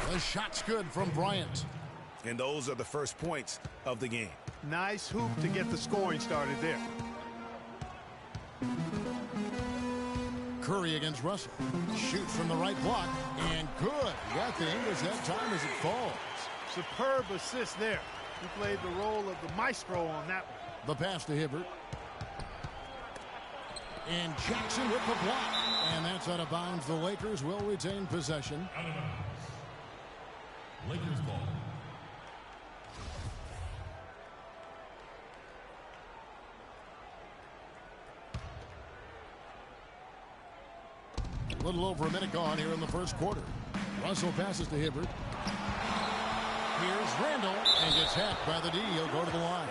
The shot's good from Bryant. And those are the first points of the game. Nice hoop to get the scoring started there. Curry against Russell. Shoots from the right block. And good. He got the English that time as it falls. Superb assist there. He played the role of the maestro on that one. The pass to Hibbert. And Jackson with the block. And that's out of bounds. The Lakers will retain possession. Out of bounds. Lakers ball. A little over a minute gone here in the first quarter. Russell passes to Hibbert. Here's Randall, and gets hacked by the D. He'll go to the line.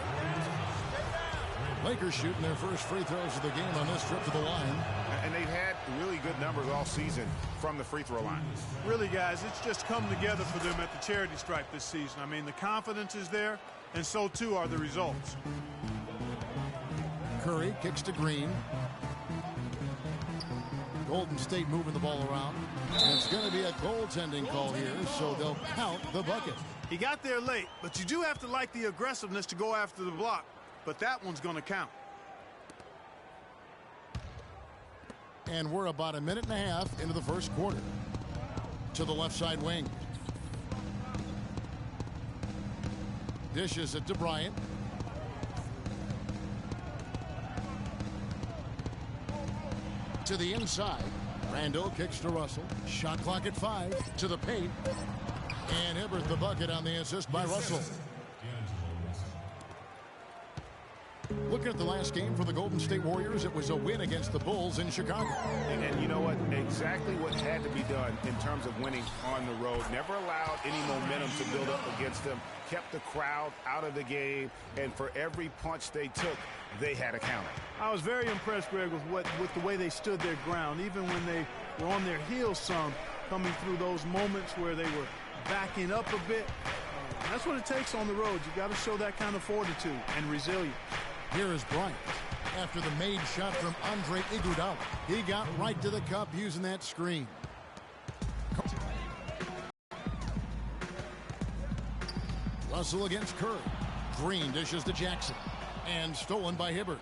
Lakers shooting their first free throws of the game on this trip to the line. And they've had really good numbers all season from the free throw line. Really, guys, it's just come together for them at the charity stripe this season. I mean, the confidence is there, and so too are the results. Curry kicks to Green. Golden State moving the ball around. And it's going to be a goaltending call here, so they'll count the bucket. He got there late, but you do have to like the aggressiveness to go after the block. But that one's going to count. And we're about a minute and a half into the first quarter. To the left side wing. Dishes it to Bryant. To the inside. Randall kicks to Russell. Shot clock at 5. To the paint. And Hibbert the bucket on the assist by Russell. Looking at the last game for the Golden State Warriors, it was a win against the Bulls in Chicago. And you know what? Exactly what had to be done in terms of winning on the road. Never allowed any momentum to build up against them. Kept the crowd out of the game. And for every punch they took, they had a counter. I was very impressed, Greg, with the way they stood their ground, even when they were on their heels some, coming through those moments where they were backing up a bit. That's what it takes on the road. You got to show that kind of fortitude and resilience. Here is Bryant. After the made shot from Andre Iguodala, he got right to the cup using that screen. Russell against Curry. Green dishes to Jackson. And stolen by Hibbert.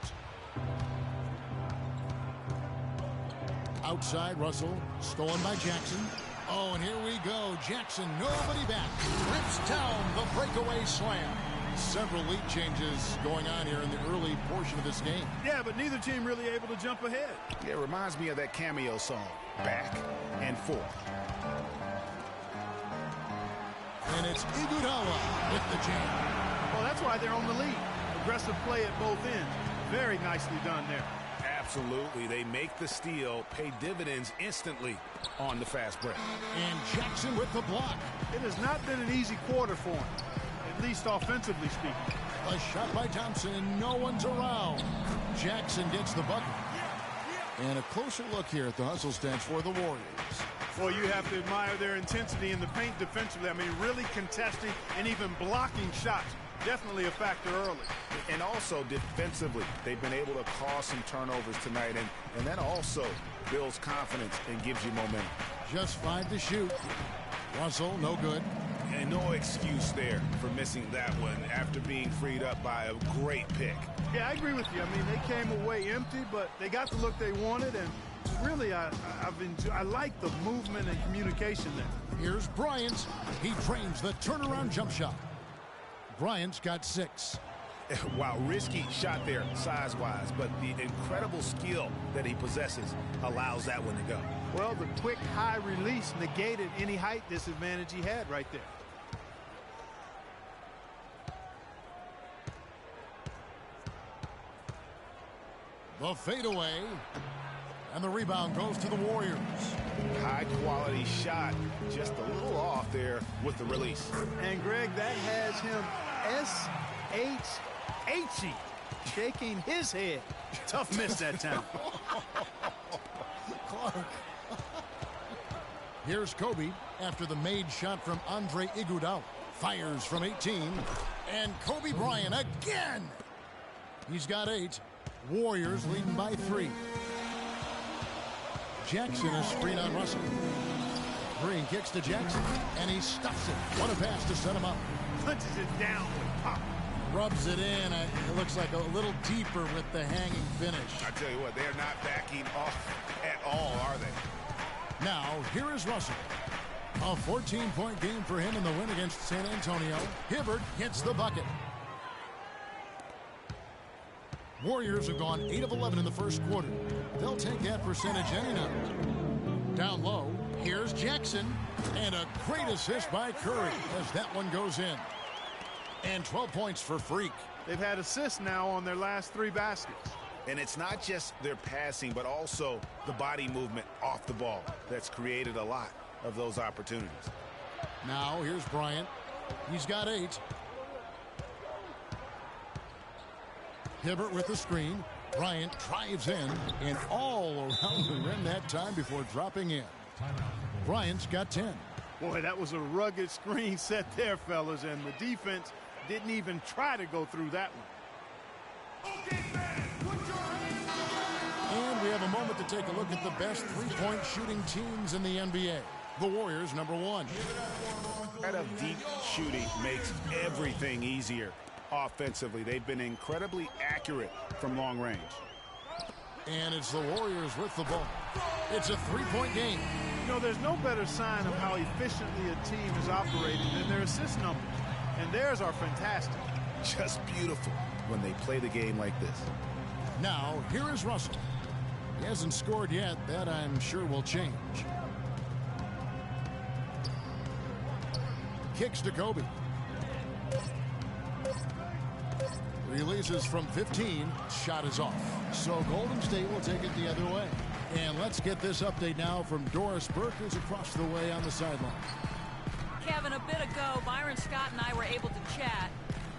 Outside, Russell. Stolen by Jackson. Oh, and here we go. Jackson, nobody back. Rips down the breakaway slam. Several lead changes going on here in the early portion of this game. Yeah, but neither team really able to jump ahead. Yeah, it reminds me of that cameo song, Back and Forth. And it's Iguodala with the jam. Well, that's why they're on the lead. Aggressive play at both ends. Very nicely done there. Absolutely. They make the steal, pay dividends instantly on the fast break. And Jackson with the block. It has not been an easy quarter for him, at least offensively speaking. A shot by Thompson. No one's around. Jackson gets the bucket. And a closer look here at the hustle stats for the Warriors. Well, you have to admire their intensity in the paint defensively. I mean, really contesting and even blocking shots. Definitely a factor early. And also defensively, they've been able to cause some turnovers tonight, and that also builds confidence and gives you momentum. Just 5 to shoot. Russell, no good. And no excuse there for missing that one after being freed up by a great pick. Yeah, I agree with you. I mean, they came away empty, but they got the look they wanted, and really, I like the movement and communication there. Here's Bryant. He trains the turnaround jump shot. Bryant's got 6. Wow, risky shot there size-wise, but the incredible skill that he possesses allows that one to go. Well, the quick high release negated any height disadvantage he had right there. The fadeaway. And the rebound goes to the Warriors. High-quality shot, just a little off there with the release. And, Greg, that has him S-H-H-E, shaking his head. Tough miss that time. Clark. Here's Kobe after the made shot from Andre Iguodala. Fires from 18. And Kobe Bryant again. He's got 8. Warriors leading by 3. Jackson is screen on Russell. Green kicks to Jackson, and he stuffs it. What a pass to set him up. Punches it down with pop. Rubs it in. It looks like a little deeper with the hanging finish. I tell you what, they're not backing off at all, are they? Now, here is Russell. A 14-point game for him in the win against San Antonio. Hibbert hits the bucket. Warriors have gone 8 of 11 in the first quarter. They'll take that percentage any night. Down low, here's Jackson. And a great assist by Curry as that one goes in. And 12 points for Freak. They've had assists now on their last 3 baskets. And it's not just their passing, but also the body movement off the ball that's created a lot of those opportunities. Now, here's Bryant. He's got 8. Hibbert with the screen. Bryant drives in and all around the rim that time before dropping in. Bryant's got 10. Boy, that was a rugged screen set there, fellas, and the defense didn't even try to go through that one. And we have a moment to take a look at the best three-point shooting teams in the NBA. The Warriors, number 1. Kind of deep shooting makes everything easier offensively. They've been incredibly accurate from long range. And it's the Warriors with the ball. It's a three-point game. You know, there's no better sign of how efficiently a team is operating than their assist numbers. And theirs are fantastic. Just beautiful when they play the game like this. Now, here is Russell. He hasn't scored yet. That, I'm sure, will change. Kicks to Kobe. Releases from 15. Shot is off. So Golden State will take it the other way. And let's get this update now from Doris Burke, who's across the way on the sideline. Kevin, a bit ago, Byron Scott and I were able to chat.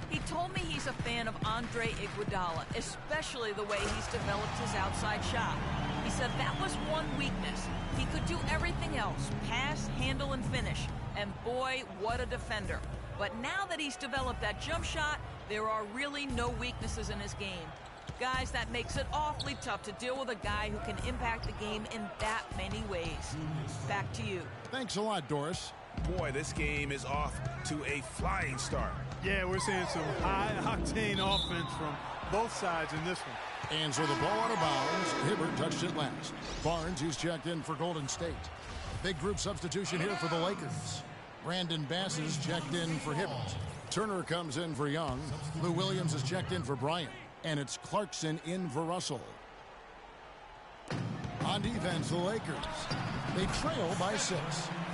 He told me he's a fan of Andre Iguodala, especially the way he's developed his outside shot. He said that was one weakness. He could do everything else, pass, handle, and finish. And boy, what a defender. But now that he's developed that jump shot, there are really no weaknesses in his game. Guys, that makes it awfully tough to deal with a guy who can impact the game in that many ways. Back to you. Thanks a lot, Doris. Boy, this game is off to a flying start. Yeah, we're seeing some high-octane offense from both sides in this one. And so the ball out of bounds. Hibbert touched it last. Barnes, who's checked in for Golden State. Big group substitution here for the Lakers. Brandon Bass is checked in for Hibbert. Turner comes in for Young. Lou Williams is checked in for Bryant. And it's Clarkson in for Russell. On defense, the Lakers. They trail by 6.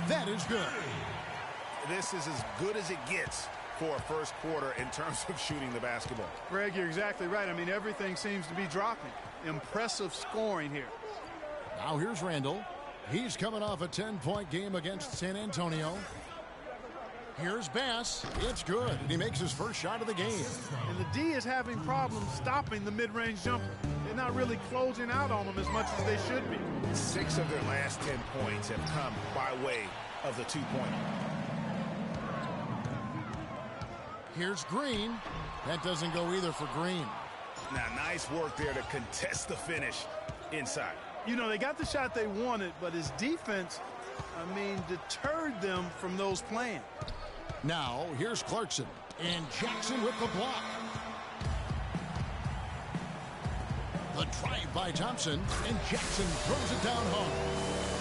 That is good. This is as good as it gets for a first quarter in terms of shooting the basketball. Greg, you're exactly right. I mean, everything seems to be dropping. Impressive scoring here. Now here's Randall. He's coming off a 10-point game against San Antonio. Here's Bass. It's good. And he makes his first shot of the game. And the D is having problems stopping the mid-range jumper. They're not really closing out on them as much as they should be. 6 of their last 10 points have come by way of the two-point. Here's Green. That doesn't go either for Green. Now, nice work there to contest the finish inside. You know, they got the shot they wanted, but his defense, I mean, deterred them from those plans. Now, here's Clarkson. And Jackson with the block. The drive by Thompson. And Jackson throws it down home.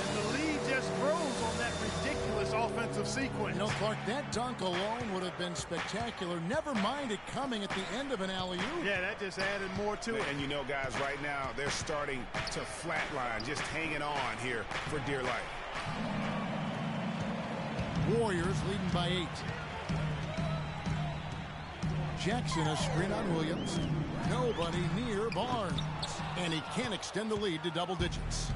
And the lead just grows on that ridiculous offensive sequence. You know, Clark, that dunk alone would have been spectacular. Never mind it coming at the end of an alley-oop. Yeah, that just added more to it. And you know, guys, right now, they're starting to flatline, just hanging on here for dear life. Warriors leading by 8. Jackson a screen on Williams. Nobody near Barnes. And he can't extend the lead to double digits.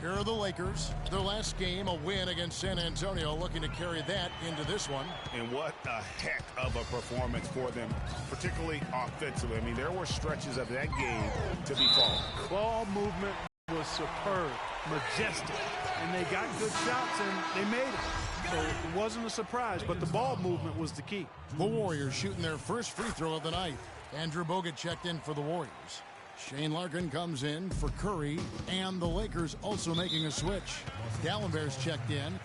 Here are the Lakers. Their last game, a win against San Antonio, looking to carry that into this one. And what a heck of a performance for them, particularly offensively. I mean, there were stretches of that game to be followed. Ball movement was superb, majestic, and they got good shots and they made it. So it wasn't a surprise, but the ball movement was the key. The Warriors shooting their first free throw of the night. Andrew Bogut checked in for the Warriors. Shane Larkin comes in for Curry, and the Lakers also making a switch. Dallenberg's checked in.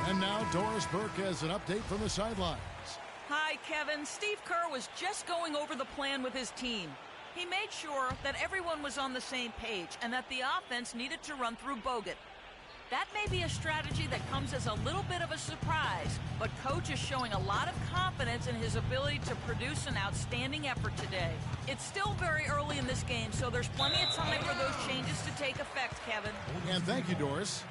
And now Doris Burke has an update from the sidelines. Hi, Kevin. Steve Kerr was just going over the plan with his team. He made sure that everyone was on the same page and that the offense needed to run through Bogut. That may be a strategy that comes as a little bit of a surprise, but Coach is showing a lot of confidence in his ability to produce an outstanding effort today. It's still very early in this game, so there's plenty of time for those changes to take effect, Kevin. And thank you, Doris.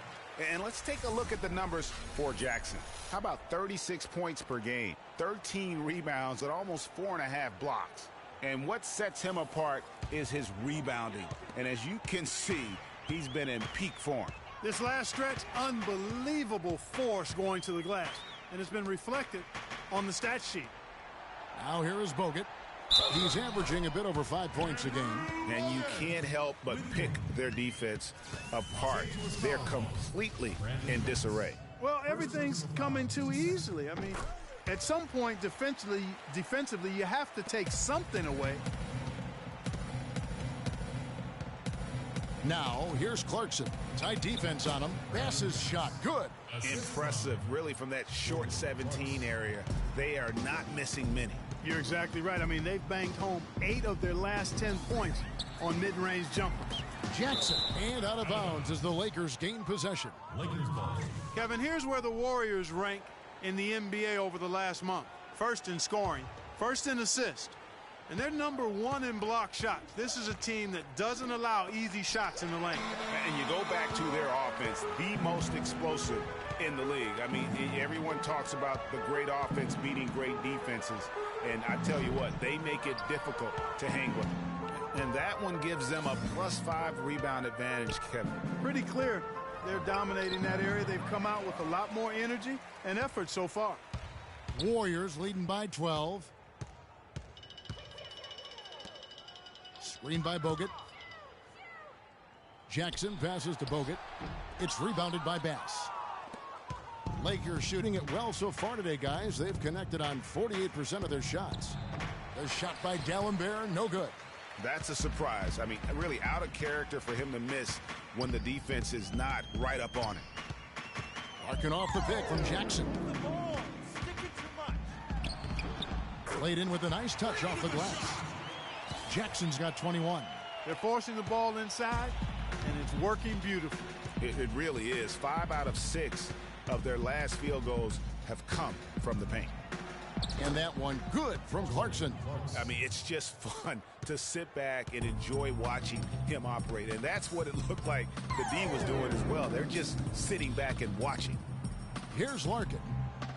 And let's take a look at the numbers for Jackson. How about 36 points per game, 13 rebounds, and almost 4.5 blocks. And what sets him apart is his rebounding. And as you can see, he's been in peak form. This last stretch, unbelievable force going to the glass. And it's been reflected on the stat sheet. Now here is Bogut. He's averaging a bit over 5 points a game. And you can't help but pick their defense apart. They're completely in disarray. Well, everything's coming too easily. I mean, at some point defensively, you have to take something away. Now, here's Clarkson. Tight defense on him. Passes shot. Good. Impressive, really, from that short 17 area. They are not missing many. You're exactly right. I mean, they've banged home 8 of their last 10 points on mid-range jumpers. Jackson, and out of bounds as the Lakers gain possession. Lakers ball. Kevin, here's where the Warriors rank in the NBA over the last month. First in scoring, first in assists, and they're number 1 in block shots. This is a team that doesn't allow easy shots in the lane. And you go back to their offense, the most explosive in the league. I mean, everyone talks about the great offense beating great defenses, and I tell you what, they make it difficult to hang with them. And that one gives them a +5 rebound advantage, Kevin. Pretty clear they're dominating that area. They've come out with a lot more energy and effort so far. Warriors leading by 12. Screen by Bogut. Jackson passes to Bogut. It's rebounded by Bass. Lakers shooting it well so far today, guys. They've connected on 48% of their shots. The shot by D'Alembert, no good. That's a surprise. I mean, really out of character for him to miss when the defense is not right up on him. Larkin off the pick from Jackson. Played in with a nice touch off the glass. Jackson's got 21. They're forcing the ball inside, and it's working beautifully. It really is. 5 out of 6 of their last field goals have come from the paint. And that one good from Clarkson. I mean, it's just fun to sit back and enjoy watching him operate. And that's what it looked like the D was doing as well. They're just sitting back and watching. Here's Larkin.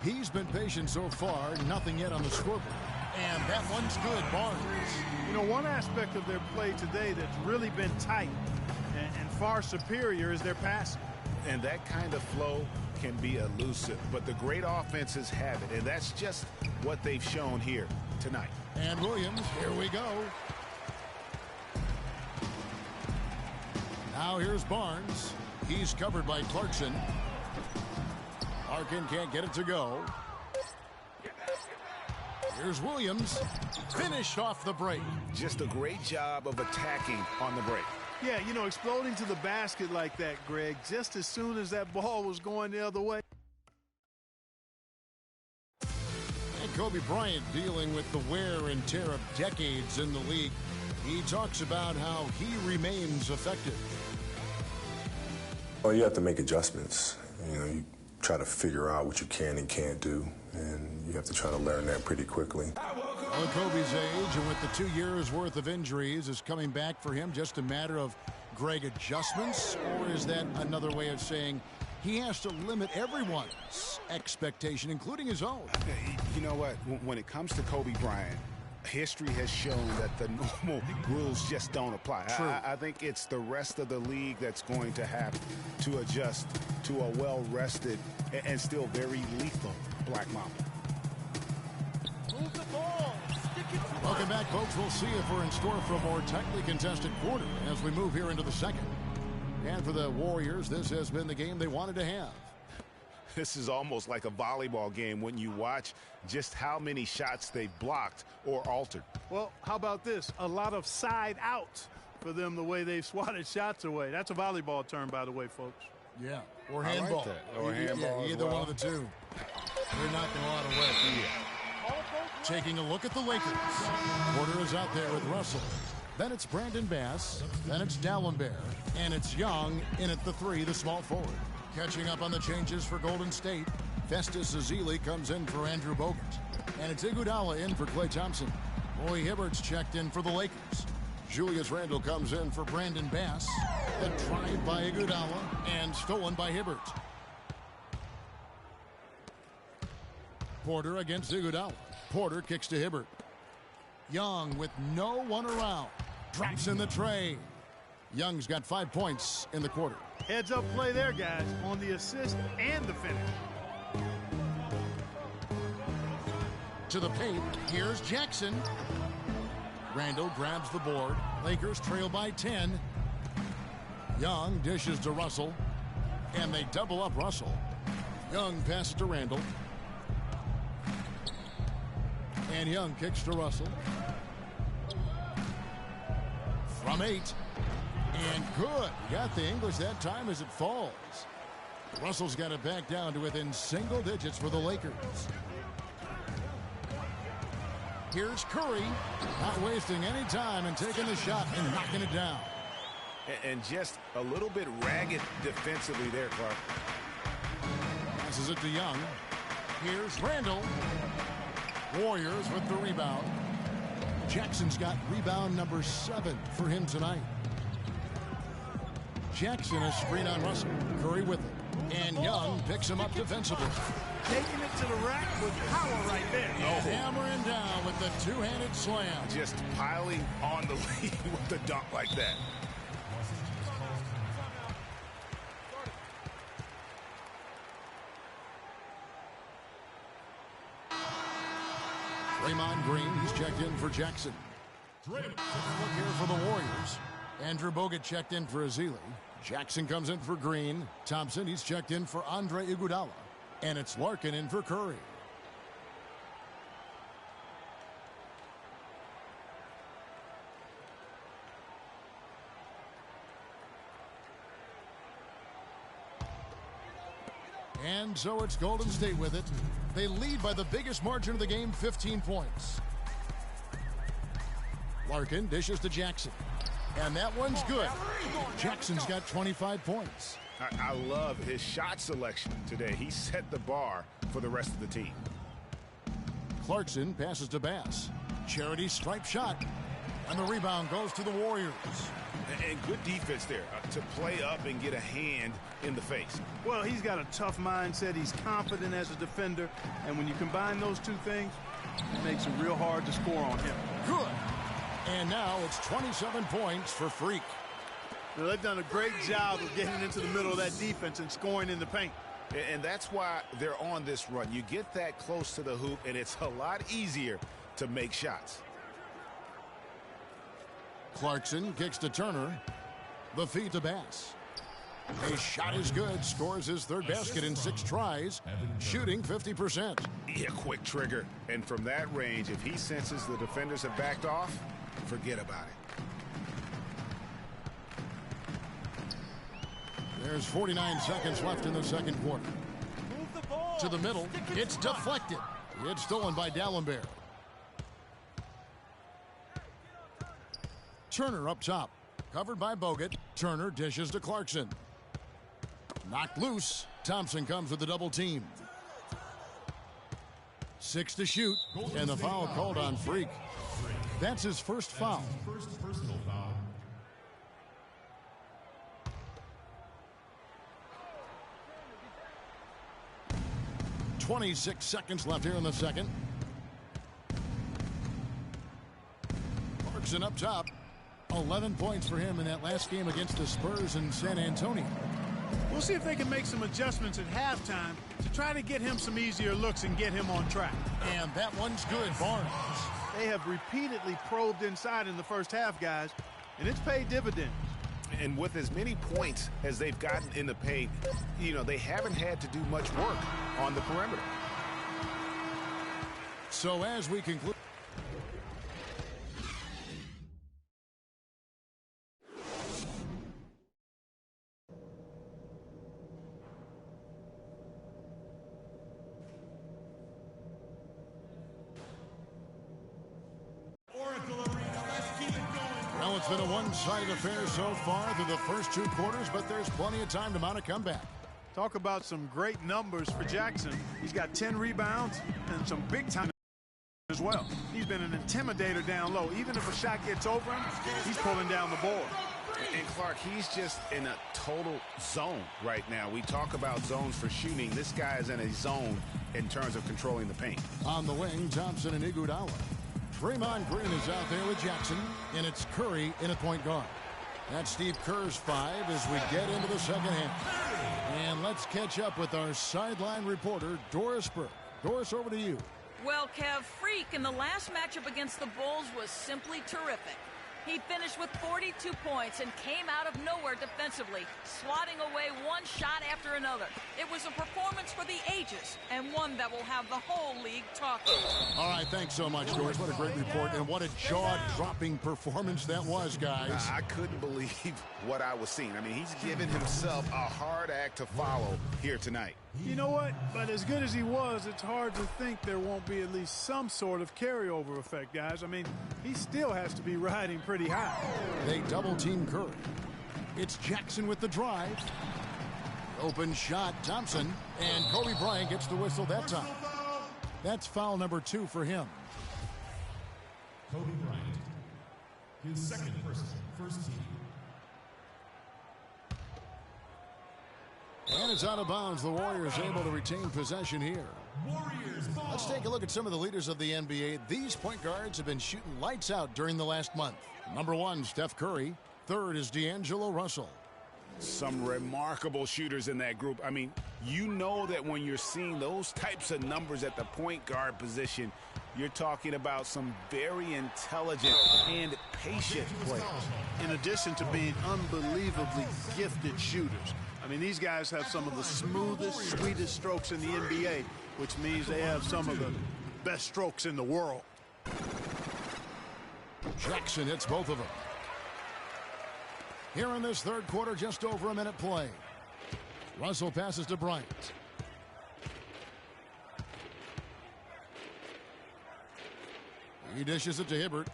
He's been patient so far, nothing yet on the scoreboard. And that one's good, Barnes. You know, one aspect of their play today that's really been tight and far superior is their passing. And that kind of flow can be elusive, but the great offenses have it, and that's just what they've shown here tonight. And Williams, here we go. Now here's Barnes. He's covered by Clarkson. Larkin can't get it to go. Here's Williams. Finished off the break. Just a great job of attacking on the break. Yeah, you know, exploding to the basket like that, Greg, just as soon as that ball was going the other way. And Kobe Bryant dealing with the wear and tear of decades in the league. He talks about how he remains effective. Well, you have to make adjustments. You know, you try to figure out what you can and can't do, and you have to try to learn that pretty quickly. Well, at Kobe's age, and with the 2 years worth of injuries, is coming back for him just a matter of, Greg, adjustments? Or is that another way of saying he has to limit everyone's expectation, including his own? You know what? When it comes to Kobe Bryant, history has shown that the normal rules just don't apply. I think it's the rest of the league that's going to have to adjust to a well-rested and still very lethal Black Mamba. Move the ball. Stick it to Welcome back, folks. We'll see if we're in store for a more tightly contested quarter as we move here into the second. And for the Warriors, this has been the game they wanted to have. This is almost like a volleyball game when you watch just how many shots they've blocked or altered. Well, how about this? A lot of side out for them, the way they've swatted shots away. That's a volleyball term, by the way, folks. Yeah, or I like handball. that. Or handball as either well. one of the two. They're knocking a lot away. Taking a look at the Lakers. Porter is out there with Russell. Then it's Brandon Bass. Then it's Dallenberg. And it's Young in at the 3, the small forward. Catching up on the changes for Golden State. Festus Ezeli comes in for Andrew Bogut. And it's Iguodala in for Klay Thompson. Roy Hibbert's checked in for the Lakers. Julius Randle comes in for Brandon Bass. A drive by Iguodala and stolen by Hibbert. Porter against Iguodala. Porter kicks to Hibbert. Young with no one around. Drops in the tray. Young's got 5 points in the quarter. Heads up play there, guys, on the assist and the finish. To the paint, here's Jackson. Randle grabs the board. Lakers trail by 10. Young dishes to Russell. And they double up Russell. Young passes to Randle. And Young kicks to Russell. From 8. And good. Got the English that time as it falls. Russell's got it back down to within single digits for the Lakers. Here's Curry. Not wasting any time and taking the shot and knocking it down. And just a little bit ragged defensively there, Clark. Passes it to Young. Here's Randle. Warriors with the rebound. Jackson's got rebound number 7 for him tonight. Jackson a screen on Russell. Curry with it. And Young picks him up defensively. Taking it to the rack with power right there. Hammering down with the two-handed slam. Just piling on the lead with the dunk like that. Draymond Green, he's checked in for Jackson. Look here for the Warriors. Andrew Bogut checked in for Ezeli. Jackson comes in for Green. Thompson, he's checked in for Andre Iguodala. And it's Larkin in for Curry. And so it's Golden State with it. They lead by the biggest margin of the game, 15 points. Larkin dishes to Jackson. And that one's good. Jackson's got 25 points. I love his shot selection today. He set the bar for the rest of the team. Clarkson passes to Bass. Charity stripe shot. And the rebound goes to the Warriors. And good defense there to play up and get a hand in the face. Well, he's got a tough mindset. He's confident as a defender. And when you combine those two things, it makes it real hard to score on him. Good. And now it's 27 points for Freak. Now, they've done a great job of getting into the middle of that defense and scoring in the paint. And that's why they're on this run. You get that close to the hoop, and it's a lot easier to make shots. Clarkson kicks to Turner. The feed to Bass. His shot is good. Scores his third basket in 6 tries. Shooting 50%. Yeah, quick trigger. And from that range, if he senses the defenders have backed off, forget about it. There's 49 seconds left in the second quarter. To the middle. It's deflected. It's stolen by Dallenberg. Turner up top. Covered by Bogut. Turner dishes to Clarkson. Knocked loose. Thompson comes with the double team. 6 to shoot. And the foul called on Freak. That's his first foul. First personal foul. 26 seconds left here in the second. Clarkson up top. 11 points for him in that last game against the Spurs in San Antonio. We'll see if they can make some adjustments at halftime to try to get him some easier looks and get him on track. And that one's good, Barnes. They have repeatedly probed inside in the first half, guys, and it's paid dividends. And with as many points as they've gotten in the paint, you know, they haven't had to do much work on the perimeter. So as we conclude. It's been a one-sided affair so far through the first 2 quarters, but there's plenty of time to mount a comeback. Talk about some great numbers for Jackson. He's got 10 rebounds and some big time as well. He's been an intimidator down low. Even if a shot gets over him, he's pulling down the board. And Clark, he's just in a total zone right now. We talk about zones for shooting. This guy is in a zone in terms of controlling the paint. On the wing, Thompson and Iguodala. Draymond Green is out there with Jackson, and it's Curry in at point guard. That's Steve Kerr's 5 as we get into the second half. And let's catch up with our sideline reporter, Doris Burke. Doris, over to you. Well, Kev, Freak in the last matchup against the Bulls was simply terrific. He finished with 42 points and came out of nowhere defensively, swatting away one shot after another. It was a performance for the ages, and one that will have the whole league talking. All right, thanks so much, Doris. What a great report, and what a jaw-dropping performance that was, guys. I couldn't believe what I was seeing. I mean, he's given himself a hard act to follow here tonight. You know what? But as good as he was, it's hard to think there won't be at least some sort of carryover effect, guys. I mean, he still has to be riding pretty high. They double-team Curry. It's Jackson with the drive. Open shot, Thompson. And Kobe Bryant gets the whistle that time. That's foul number 2 for him. Kobe Bryant. His second personal, first team. And it's out of bounds. The Warriors able to retain possession here. Warriors ball. Let's take a look at some of the leaders of the NBA. These point guards have been shooting lights out during the last month. Number 1, Steph Curry. 3rd is D'Angelo Russell. Some remarkable shooters in that group. I mean, you know that when you're seeing those types of numbers at the point guard position, you're talking about some very intelligent and patient players. In addition to being unbelievably gifted shooters. I mean, these guys have some of the smoothest, sweetest strokes in the NBA, which means they have some of the best strokes in the world. Jackson hits both of them. Here in this third quarter, just over a minute play. Russell passes to Bryant. He dishes it to Hibbert.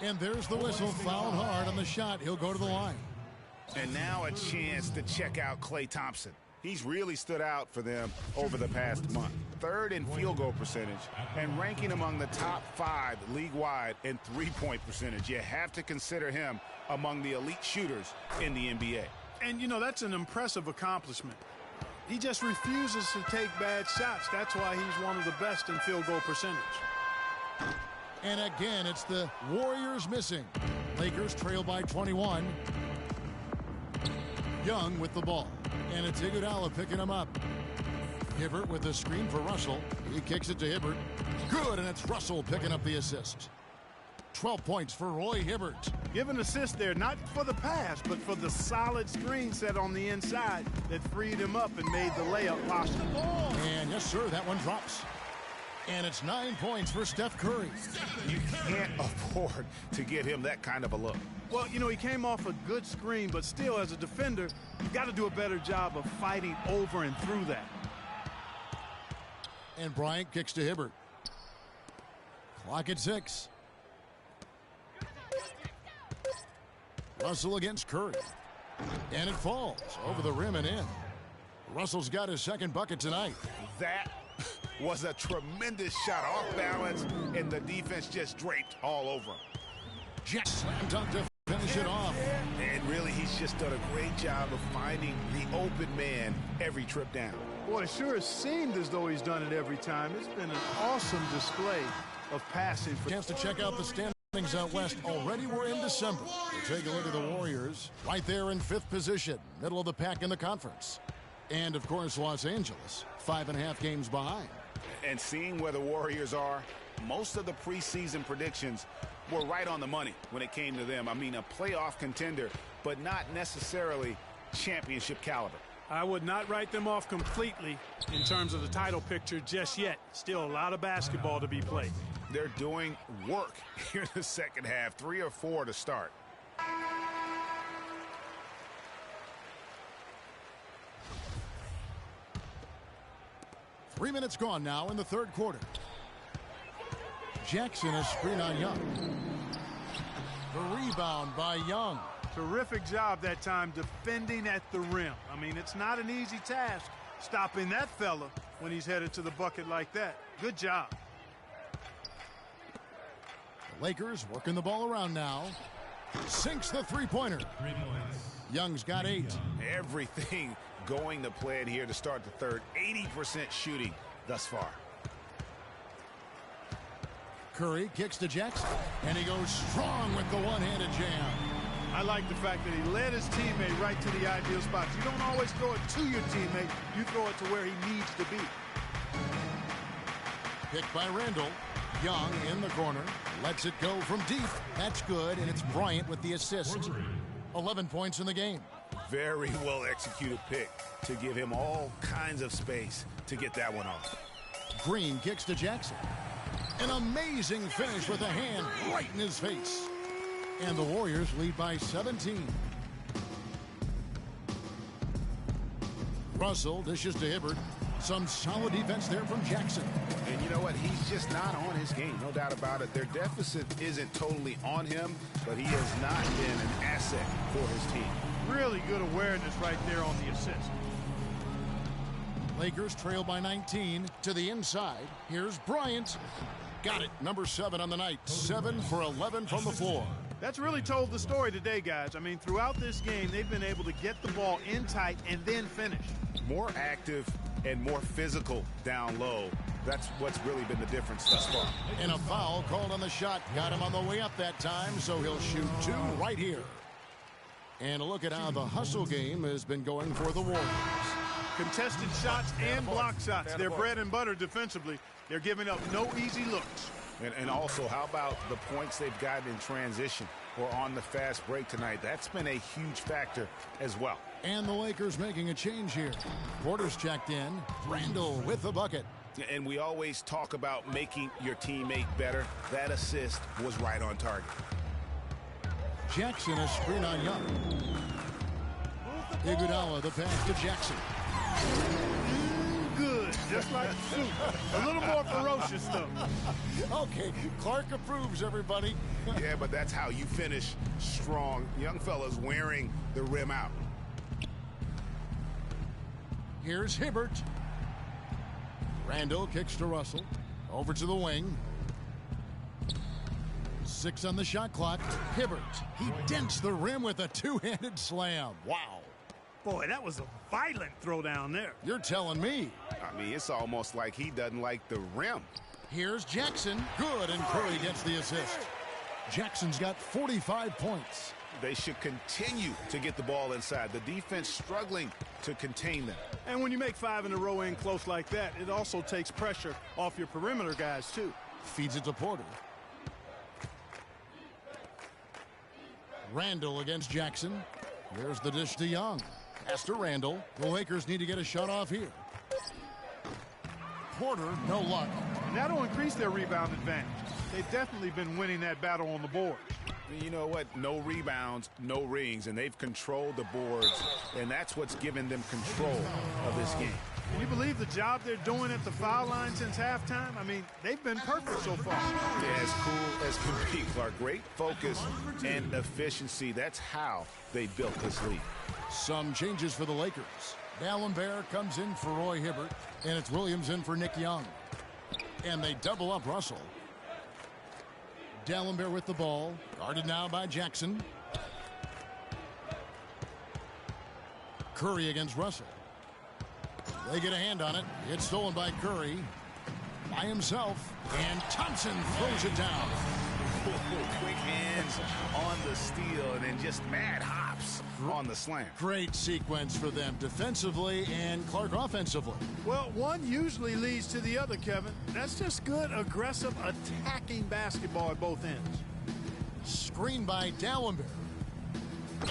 And there's the whistle, fouled hard on the shot. He'll go to the line. And now a chance to check out Klay Thompson. He's really stood out for them over the past month. 3rd in field goal percentage and ranking among the top 5 league-wide in three-point percentage. You have to consider him among the elite shooters in the NBA. And, you know, that's an impressive accomplishment. He just refuses to take bad shots. That's why he's one of the best in field goal percentage. And again, it's the Warriors missing. Lakers trail by 21. Young with the ball. And it's Iguodala picking him up. Hibbert with the screen for Russell. He kicks it to Hibbert. Good, and it's Russell picking up the assist. 12 points for Roy Hibbert. Give an assist there, not for the pass, but for the solid screen set on the inside that freed him up and made the layup possible. And yes, sir, that one drops. And it's 9 points for Steph Curry. You can't afford to get him that kind of a look. Well, you know, he came off a good screen, but still, as a defender, you've got to do a better job of fighting over and through that. And Bryant kicks to Hibbert. Clock at 6. Russell against Curry. And it falls over the rim and in. Russell's got his second bucket tonight. That was a tremendous shot off balance, and the defense just draped all over him. Jack slam dunk to finish it off. And really, he's just done a great job of finding the open man every trip down. Boy, it sure has seemed as though he's done it every time. It's been an awesome display of passing. Chance to check out the standings out west. Already we're in December. We'll take a look at the Warriors right there in 5th position, middle of the pack in the conference. And, of course, Los Angeles, 5.5 games behind. And seeing where the Warriors are, most of the preseason predictions were right on the money when it came to them. I mean, a playoff contender, but not necessarily championship caliber. I would not write them off completely in terms of the title picture just yet. Still a lot of basketball to be played. They're doing work here in the second half, 3 or 4 to start. Three minutes gone now in the third quarter. Jackson is screen on Young. The rebound by Young. Terrific job that time defending at the rim. I mean, it's not an easy task stopping that fella when he's headed to the bucket like that. Good job. The Lakers working the ball around now. Sinks the three-pointer. 3 points. Young's got 8. Everything going to plan here to start the third. 80% shooting thus far. Curry kicks to Jackson, and he goes strong with the one-handed jam. I like the fact that he led his teammate right to the ideal spot. You don't always throw it to your teammate. You throw it to where he needs to be. Picked by Randall. Young in the corner. Lets it go from deep. That's good, and it's Bryant with the assist. 11 points in the game. Very well executed pick to give him all kinds of space to get that one off. Green kicks to Jackson. An amazing finish with a hand right in his face. And the Warriors lead by 17. Russell dishes to Hibbert. Some solid defense there from Jackson. And you know what? He's just not on his game, no doubt about it. Their deficit isn't totally on him, but he has not been an asset for his team. Really good awareness right there on the assist. Lakers trail by 19 to the inside. Here's Bryant. Got it. Number 7 on the night. 7 for 11 from the floor. That's really told the story today, guys. I mean, throughout this game, they've been able to get the ball in tight and then finish. More active and more physical down low. That's what's really been the difference thus far. And a foul called on the shot. Got him on the way up that time, so he'll shoot 2 right here. And a look at how the hustle game has been going for the Warriors. Contested shots and block shots. They're bread and butter defensively. They're giving up no easy looks. And also, how about the points they've gotten in transition or on the fast break tonight? That's been a huge factor as well. And the Lakers making a change here. Porter's checked in. Randall with the bucket. And we always talk about making your teammate better. That assist was right on target. Jackson a screen on Young. Iguodala the pass to Jackson. Good, just like soup. A little more ferocious stuff. Okay, Clark approves, everybody. Yeah, but that's how you finish strong. Young fella's wearing the rim out. Here's Hibbert. Randall kicks to Russell. Over to the wing. 6 on the shot clock. Hibbert. He dents the rim with a two-handed slam. Wow. Boy, that was a violent throw down there. You're telling me. I mean, it's almost like he doesn't like the rim. Here's Jackson. Good, and Curry gets the assist. Jackson's got 45 points. They should continue to get the ball inside. The defense struggling to contain them. And when you make 5 in a row in close like that, it also takes pressure off your perimeter guys, too. Feeds it to Porter. Randall against Jackson. Here's the dish to Young. Pass to Randall. The Lakers need to get a shot off here. Porter, no luck. And that'll increase their rebound advantage. They've definitely been winning that battle on the board. You know what? No rebounds, no rings, and they've controlled the boards, and that's what's given them control of this game. Can you believe the job they're doing at the foul line since halftime? I mean, they've been perfect so far. Yeah, as cool as can be, Clark. Great focus and efficiency. That's how they built this lead. Some changes for the Lakers. D'Alembert comes in for Roy Hibbert, and it's Williams in for Nick Young. And they double up Russell. D'Alembert with the ball, guarded now by Jackson. Curry against Russell. They get a hand on it. It's stolen by Curry. By himself. And Thompson throws it down. Quick hands on the steal and then just mad hops on the slam. Great sequence for them defensively and Clark offensively. Well, one usually leads to the other, Kevin. That's just good, aggressive, attacking basketball at both ends. Screen by D'Alembert.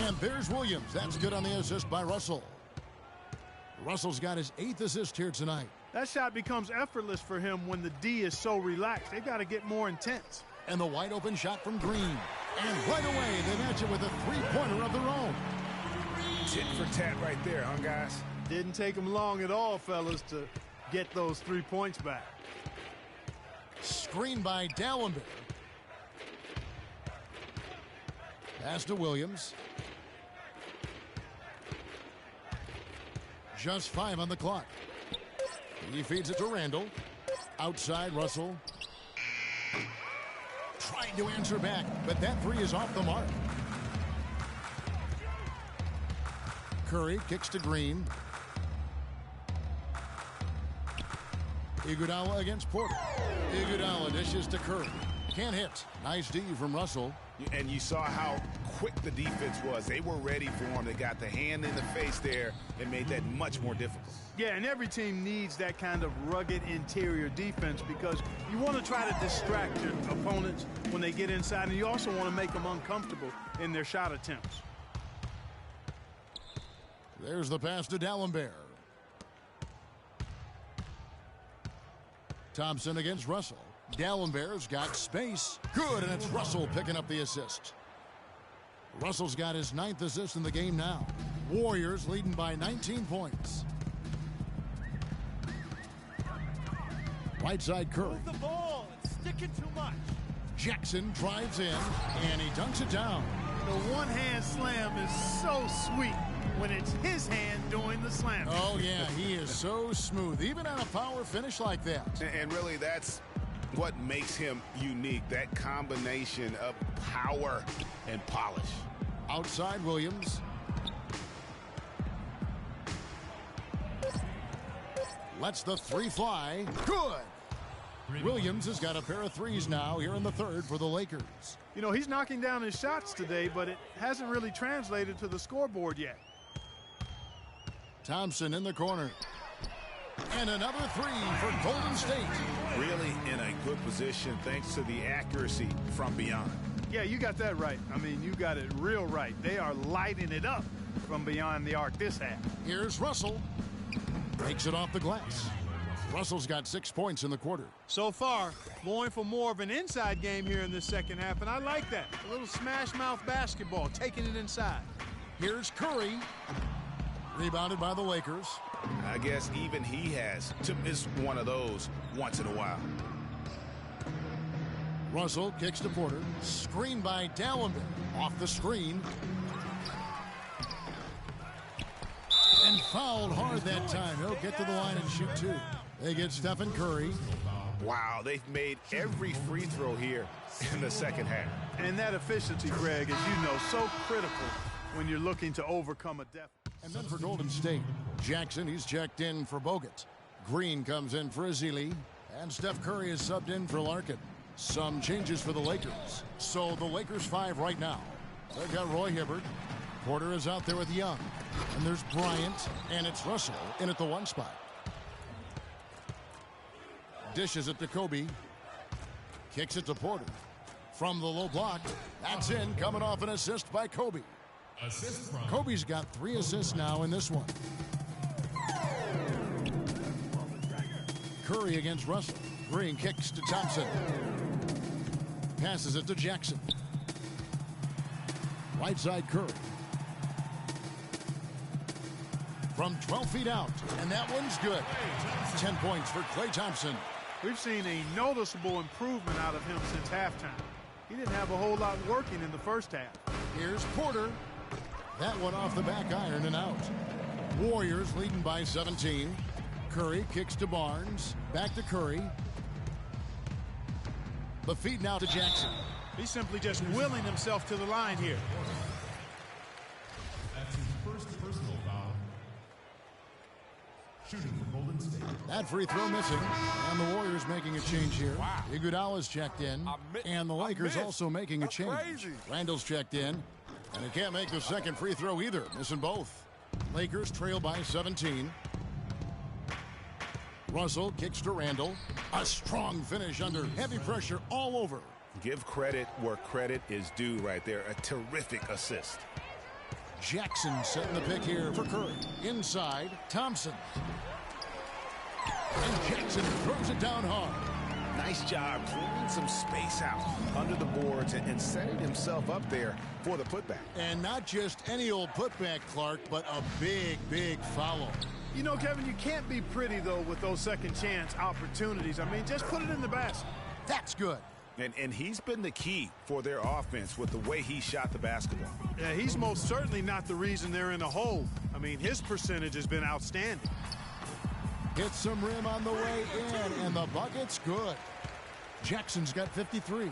And there's Williams. That's good on the assist by Russell. Russell's got his 8th assist here tonight. That shot becomes effortless for him when the D is so relaxed. They've got to get more intense. And the wide open shot from Green. And right away, they match it with a three-pointer of their own. Tit for tat right there, huh, guys? Didn't take them long at all, fellas, to get those 3 points back. Screen by D'Alembert. Pass to Williams. Just 5 on the clock. He feeds it to Randall. Outside, Russell. Trying to answer back, but that three is off the mark. Curry kicks to Green. Iguodala against Porter. Iguodala dishes to Curry. Can't hit. Nice D from Russell. And you saw how quick the defense was. They were ready for him. They got the hand in the face there and made that much more difficult. Yeah, and every team needs that kind of rugged interior defense because you want to try to distract your opponents when they get inside, and you also want to make them uncomfortable in their shot attempts. There's the pass to D'Alembert. Thompson against Russell. D'Alembert's got space. Good, and it's Russell picking up the assist. Russell's got his 9th assist in the game now. Warriors leading by 19 points. Right side Curry. Move the ball. It's sticking too much. Jackson drives in, and he dunks it down. The one-hand slam is so sweet when it's his hand doing the slam. Oh, yeah, he is so smooth, even on a power finish like that. And really, that's what makes him unique, that combination of power and polish. Outside Williams. Lets the three fly. Good. Williams has got a pair of threes now here in the third for the Lakers. You know, he's knocking down his shots today, but it hasn't really translated to the scoreboard yet. Thompson in the corner. And another three for Golden State. Really in a good position thanks to the accuracy from beyond. Yeah, you got that right. I mean, you got it real right. They are lighting it up from beyond the arc this half. Here's Russell. Takes it off the glass. Russell's got 6 points in the quarter. So far, going for more of an inside game here in this second half, and I like that. A little smash-mouth basketball, taking it inside. Here's Curry. Rebounded by the Lakers. I guess even he has to miss one of those once in a while. Russell kicks to Porter. Screen by D'Alembert. Off the screen. And fouled hard that time. He'll get to the line and shoot two. They get Stephen Curry. Wow, they've made every free throw here in the second half. And that efficiency, Greg, as you know, so critical when you're looking to overcome a deficit. And then for Golden State, Jackson, he's checked in for Bogut. Green comes in for Azili. And Steph Curry is subbed in for Larkin. Some changes for the Lakers. So the Lakers 5 right now. They've got Roy Hibbert. Porter is out there with Young. And there's Bryant. And it's Russell in at the 1 spot. Dishes it to Kobe. Kicks it to Porter. From the low block. That's in, coming off an assist by Kobe. Assist from Kobe's got 3 assists now in this one. Curry against Russell. Green kicks to Thompson. Passes it to Jackson. Right side Curry. From 12 feet out. And that one's good. 10 points for Klay Thompson. We've seen a noticeable improvement out of him since halftime. He didn't have a whole lot working in the first half. Here's Porter. That one off the back iron and out. Warriors leading by 17. Curry kicks to Barnes. Back to Curry. The feed now to Jackson. He's simply just willing himself to the line here. That's his first personal foul. Shooting for Golden State. That free throw missing. And the Warriors making a change here. Iguodala's checked in. And the Lakers also making a change. Randall's checked in. And he can't make the second free throw either. Missing both. Lakers trail by 17. Russell kicks to Randall. A strong finish under heavy pressure all over. Give credit where credit is due right there. A terrific assist. Jackson setting the pick here for Curry. Inside, Thompson. And Jackson throws it down hard. Nice job clearing some space out under the boards and setting himself up there for the putback. And not just any old putback, Clark, but a big, big follow. You know, Kevin, you can't be pretty, though, with those second chance opportunities. I mean, just put it in the basket. That's good. And he's been the key for their offense with the way he shot the basketball. Yeah, he's most certainly not the reason they're in a hole. I mean, his percentage has been outstanding. Hits some rim on the way in, and the bucket's good. Jackson's got 53.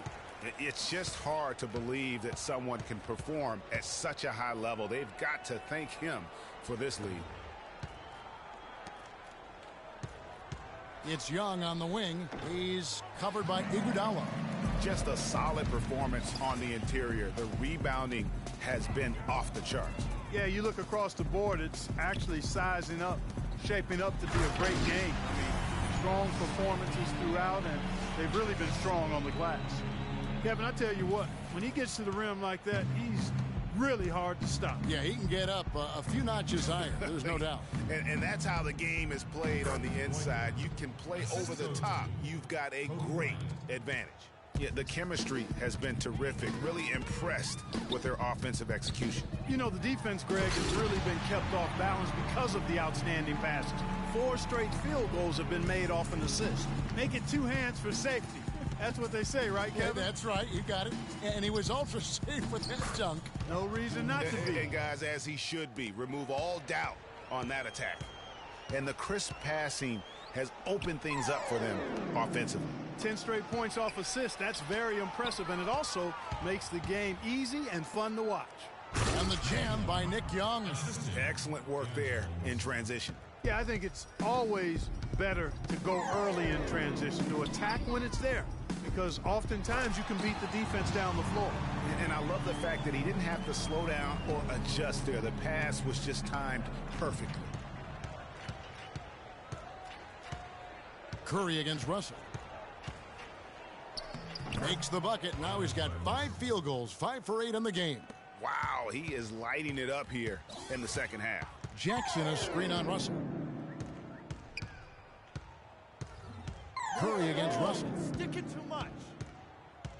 It's just hard to believe that someone can perform at such a high level. They've got to thank him for this lead. It's Young on the wing. He's covered by Iguodala. Just a solid performance on the interior. The rebounding has been off the charts. Yeah, you look across the board, it's actually sizing up, shaping up to be a great game. I mean, strong performances throughout, and they've really been strong on the glass. Kevin, I tell you what, when he gets to the rim like that, he's really hard to stop. Yeah, he can get up a few notches higher, there's no doubt. And that's how the game is played on the inside. You can play over the top. You've got a great advantage. Yeah, the chemistry has been terrific. Really impressed with their offensive execution. You know, the defense, Greg, has really been kept off balance because of the outstanding passes. 4 straight field goals have been made off an assist. Make it 2 hands for safety. That's what they say, right, Kevin? Yeah, that's right. You got it. And he was ultra safe with that dunk. No reason not to be. And guys, as he should be, remove all doubt on that attack. And the crisp passing has opened things up for them offensively. 10 straight points off assist. That's very impressive, and it also makes the game easy and fun to watch. And the jam by Nick Young. Excellent work there in transition. Yeah, I think it's always better to go early in transition, to attack when it's there, because oftentimes you can beat the defense down the floor. And I love the fact that he didn't have to slow down or adjust there. The pass was just timed perfectly. Curry against Russell. Makes the bucket. Now he's got 5 field goals, 5 for 8 in the game. Wow, he is lighting it up here in the second half. Jackson a screen on Russell. Curry against Russell. Sticking too much.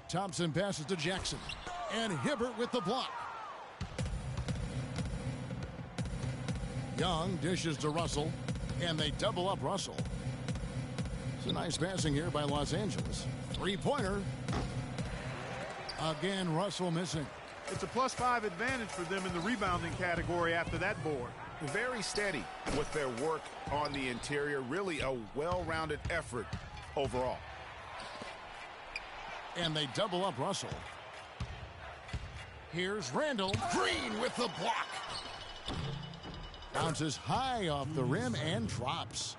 Thompson passes to Jackson. And Hibbert with the block. Young dishes to Russell. And they double up Russell. It's a nice passing here by Los Angeles. 3-pointer. Again, Russell missing. It's a +5 advantage for them in the rebounding category after that board. Very steady with their work on the interior. Really a well-rounded effort overall. And they double up Russell. Here's Randall. Green with the block. Bounces high off the rim and drops.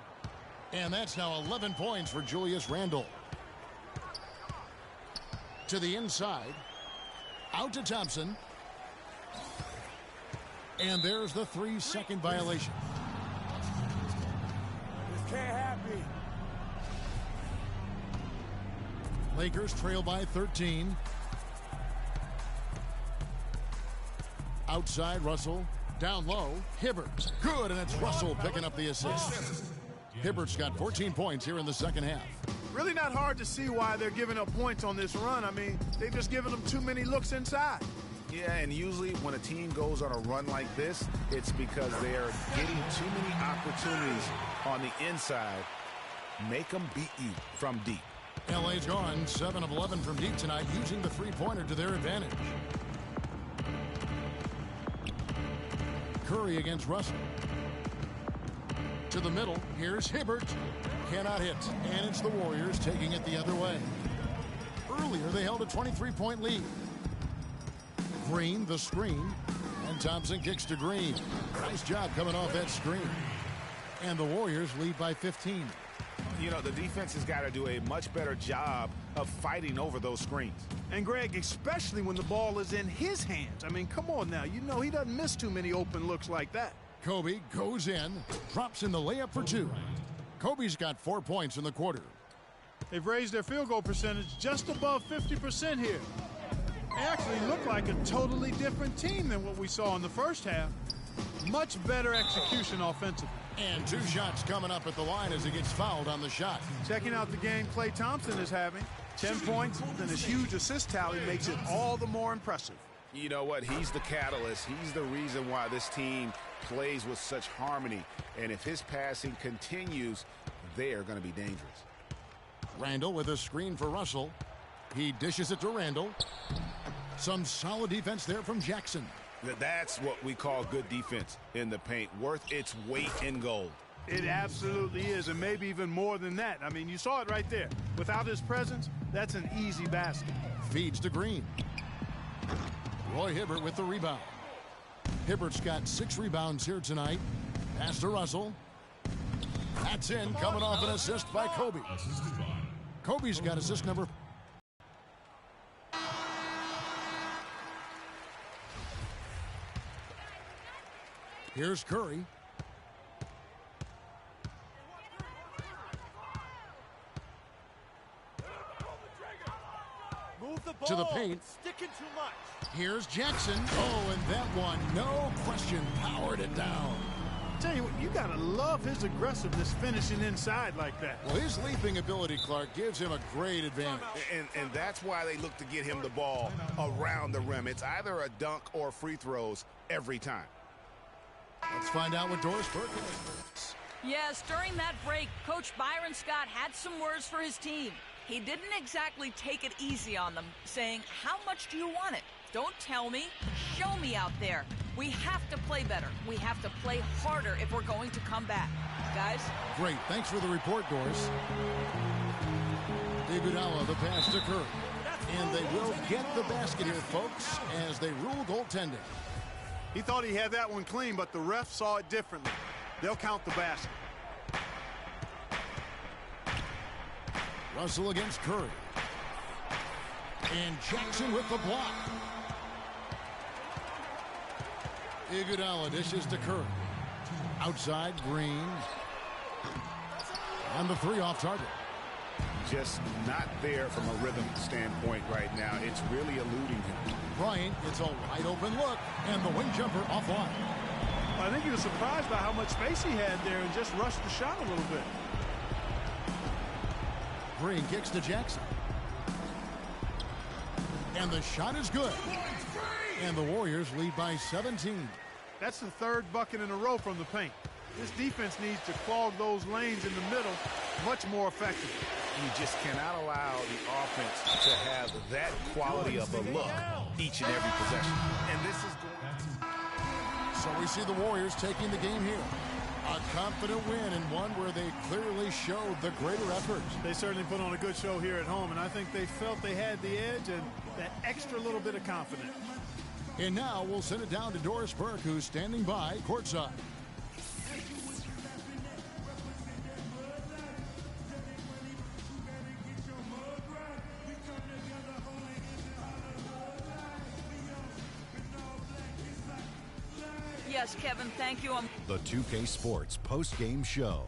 And that's now 11 points for Julius Randle. To the inside. Out to Thompson. And there's the 3-second violation. This can't happen. Lakers trail by 13. Outside, Russell. Down low, Hibbert. Good, and it's Russell picking up the assist. Hibbert's got 14 points here in the second half. Really not hard to see why they're giving up points on this run. I mean, they've just given them too many looks inside. Yeah, and usually when a team goes on a run like this, it's because they are getting too many opportunities on the inside. Make them beat you from deep. LA's gone 7 of 11 from deep tonight, using the 3-pointer to their advantage. Curry against Russell. To the middle, here's Hibbert. Cannot hit, and it's the Warriors taking it the other way. Earlier, they held a 23-point lead. Green, the screen, and Thompson kicks to Green. Nice job coming off that screen. And the Warriors lead by 15. You know, the defense has got to do a much better job of fighting over those screens. And, Greg, especially when the ball is in his hands. I mean, come on now. You know he doesn't miss too many open looks like that. Kobe goes in, drops in the layup for 2. Kobe's got 4 points in the quarter. They've raised their field goal percentage just above 50% here. They actually look like a totally different team than what we saw in the first half. Much better execution offensively. And 2 shots coming up at the line as he gets fouled on the shot. Checking out the game Klay Thompson is having. 10 points and his huge assist tally makes it all the more impressive. You know what? He's the catalyst. He's the reason why this team plays with such harmony. And if his passing continues, they are going to be dangerous. Randall with a screen for Russell. He dishes it to Randall. Some solid defense there from Jackson. That's what we call good defense in the paint, worth its weight in gold. It absolutely is, and maybe even more than that. I mean, you saw it right there. Without his presence, that's an easy basket. Feeds to Green. Roy Hibbert with the rebound. Hibbert's got 6 rebounds here tonight. Pass to Russell. That's in, coming off an assist by Kobe. Kobe's got assist number. Here's Curry. Move the ball. To the paint. It's sticking too much. Here's Jackson. Oh, and that one, no question, powered it down. Tell you what, you gotta love his aggressiveness finishing inside like that. Well, his leaping ability, Clark, gives him a great advantage. And that's why they look to get him the ball around the rim. It's either a dunk or free throws every time. Let's find out what Doris Burke has. Yes, during that break, Coach Byron Scott had some words for his team. He didn't exactly take it easy on them, saying, how much do you want it? Don't tell me. Show me out there. We have to play better. We have to play harder if we're going to come back. Guys? Great. Thanks for the report, Doris. Iguodala, the pass to Curry. And they will get the basket here, folks, as they rule goaltending. He thought he had that one clean, but the ref saw it differently. They'll count the basket. Russell against Curry. And Jackson with the block. Iguodala dishes to Curry. Outside, Green. And the 3 off target. Just not there from a rhythm standpoint right now. It's really eluding him. Bryant gets a wide open look, and the wing jumper offline. I think he was surprised by how much space he had there and just rushed the shot a little bit. Green kicks to Jackson. And the shot is good. And the Warriors lead by 17. That's the 3rd bucket in a row from the paint. This defense needs to clog those lanes in the middle much more effectively. You just cannot allow the offense to have that quality of a look each and every possession. And this is going. So we see the Warriors taking the game here. A confident win, and one where they clearly showed the greater effort. They certainly put on a good show here at home, and I think they felt they had the edge and that extra little bit of confidence. And now we'll send it down to Doris Burke, who's standing by courtside. Yes, Kevin, thank you. The 2K Sports post-game show.